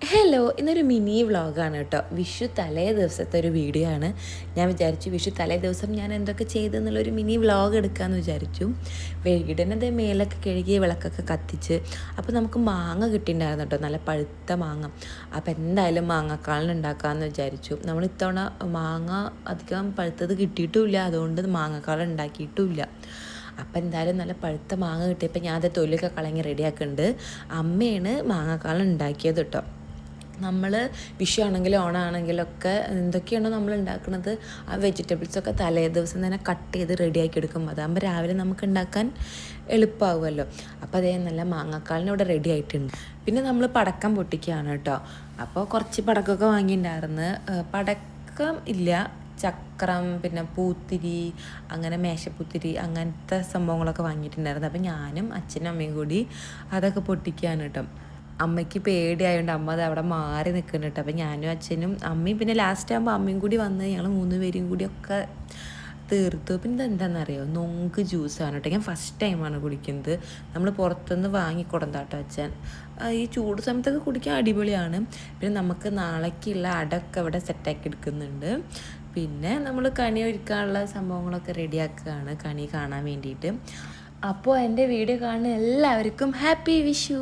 Hello, ഇന്നൊരു mini വ്ളോഗാണ് കേട്ടോ. വിഷു തലേ ദിവസത്തെ ഒരു വീഡിയോ ആണ്. ഞാൻ വിചാരിച്ചു വിഷു തലേ ദിവസം ഞാൻ എന്തൊക്കെ ചെയ്തെന്നുള്ളൊരു മിനി വ്ളോഗ് എടുക്കാമെന്ന് വിചാരിച്ചു. വീടിനത് മേലൊക്കെ കഴുകി വിളക്കൊക്കെ കത്തിച്ച്. അപ്പോൾ നമുക്ക് മാങ്ങ കിട്ടിയിട്ടുണ്ടായിരുന്നു കേട്ടോ, നല്ല പഴുത്ത മാങ്ങ. അപ്പോൾ എന്തായാലും മാങ്ങക്കാളൻ ഉണ്ടാക്കാമെന്ന് വിചാരിച്ചു. നമ്മൾ ഇത്തവണ മാങ്ങ അധികം പഴുത്തത് കിട്ടിയിട്ടുമില്ല, അതുകൊണ്ട് മാങ്ങക്കാളൻ ഉണ്ടാക്കിയിട്ടുമില്ല. അപ്പം എന്തായാലും നല്ല പഴുത്ത മാങ്ങ കിട്ടിയപ്പോൾ ഞാൻ അത് തൊലിയൊക്കെ കളഞ്ഞ് റെഡിയാക്കുന്നുണ്ട്. അമ്മയാണ് മാങ്ങക്കാളൻ ഉണ്ടാക്കിയത് കേട്ടോ. നമ്മൾ വിഷു ആണെങ്കിലും ഓണമാണെങ്കിലൊക്കെ എന്തൊക്കെയാണോ നമ്മൾ ഉണ്ടാക്കുന്നത് ആ വെജിറ്റബിൾസൊക്കെ തലേ ദിവസം തന്നെ കട്ട് ചെയ്ത് റെഡിയാക്കി എടുക്കും. അതാകുമ്പോൾ രാവിലെ നമുക്ക് ഉണ്ടാക്കാൻ എളുപ്പമാകുമല്ലോ. അപ്പോൾ അതേ നല്ല മാങ്ങക്കാളിന് ഇവിടെ റെഡി ആയിട്ടുണ്ട്. പിന്നെ നമ്മൾ പടക്കം പൊട്ടിക്കുകയാണ് കേട്ടോ. അപ്പോൾ കുറച്ച് പടക്കമൊക്കെ വാങ്ങിയിട്ടുണ്ടായിരുന്നു. പടക്കം ഇല്ല, ചക്രം, പിന്നെ പൂത്തിരി, അങ്ങനെ മേശപ്പൂത്തിരി, അങ്ങനത്തെ സംഭവങ്ങളൊക്കെ വാങ്ങിയിട്ടുണ്ടായിരുന്നു. അപ്പം ഞാനും അച്ഛനും അമ്മയും കൂടി അതൊക്കെ പൊട്ടിക്കുകയാണ് കേട്ടോ. അമ്മയ്ക്ക് പേടിയായതുകൊണ്ട് അമ്മ അത് അവിടെ മാറി നിൽക്കുന്നുണ്ട്. അപ്പം ഞാനും അച്ഛനും അമ്മയും പിന്നെ ലാസ്റ്റ് ആകുമ്പോൾ അമ്മയും കൂടി വന്ന് ഞങ്ങൾ 3 പേരും കൂടിയൊക്കെ തീർത്തു. പിന്നെ ഇതെന്താണെന്നറിയോ, നൊങ്ക് ജ്യൂസാണ് കേട്ടോ. ഞാൻ ഫസ്റ്റ് ടൈമാണ് കുടിക്കുന്നത്. നമ്മൾ പുറത്തുനിന്ന് വാങ്ങിക്കൊടുത്താട്ടോ അച്ഛൻ. ഈ ചൂട് സമയത്തൊക്കെ കുടിക്കാൻ അടിപൊളിയാണ്. പിന്നെ നമുക്ക് നാളേക്കുള്ള അടയൊക്കെ ഇവിടെ സെറ്റാക്കി എടുക്കുന്നുണ്ട്. പിന്നെ നമ്മൾ കണി ഒരുക്കാനുള്ള സംഭവങ്ങളൊക്കെ റെഡിയാക്കുകയാണ് കണി കാണാൻ വേണ്ടിയിട്ട്. അപ്പോൾ എൻ്റെ വീഡിയോ കാണുന്ന എല്ലാവർക്കും ഹാപ്പി വിഷു.